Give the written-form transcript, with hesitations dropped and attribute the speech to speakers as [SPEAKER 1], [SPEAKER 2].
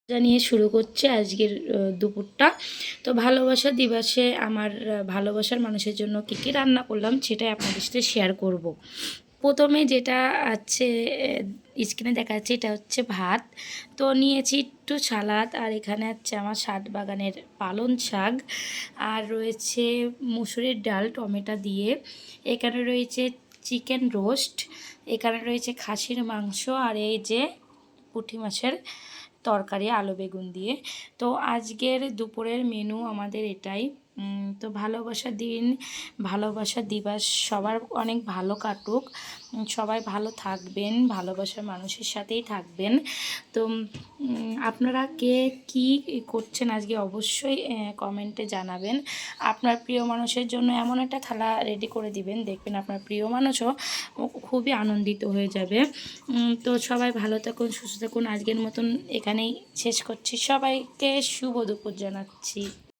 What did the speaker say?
[SPEAKER 1] জানিয়ে শুরু করছে আজকের দুপুরটা। তো ভালোবাসা দিবসে আমার ভালোবাসার মানুষের জন্য কী কী রান্না করলাম সেটাই আপনাদের সাথে শেয়ার করব। প্রথমে যেটা আছে স্ক্রিনে দেখা যাচ্ছে, এটা হচ্ছে ভাত। তো নিয়েছি একটু সালাদ, আর এখানে হচ্ছে আমার ছাদ বাগানের পালং শাক, আর রয়েছে মুসুরির ডাল টমেটো দিয়ে, এখানে রয়েছে চিকেন রোস্ট, এখানে রয়েছে খাসির মাংস, আর এই যে পুঁটি মাছের তরকারি আলু বেগুন দিয়ে। তো আজকের দুপুরের মেনু আমাদের এটাই। তো ভালোবাসা দিন, ভালোবাসা দিবস সবার অনেক ভালো কাটুক, সবাই ভালো থাকবেন, ভালোবাসার মানুষের সাথেই থাকবেন। তো আপনারা কে কী করছেন আজকে অবশ্যই কমেন্টে জানাবেন। আপনার প্রিয় মানুষের জন্য এমন একটা থালা রেডি করে দিবেন, দেখবেন আপনার প্রিয় মানুষও খুবই আনন্দিত হয়ে যাবে। তো সবাই ভালো থাকুন, সুস্থ থাকুন। আজকের মতন এখানেই শেষ করছি। সবাইকে শুভ দুপুর জানাচ্ছি।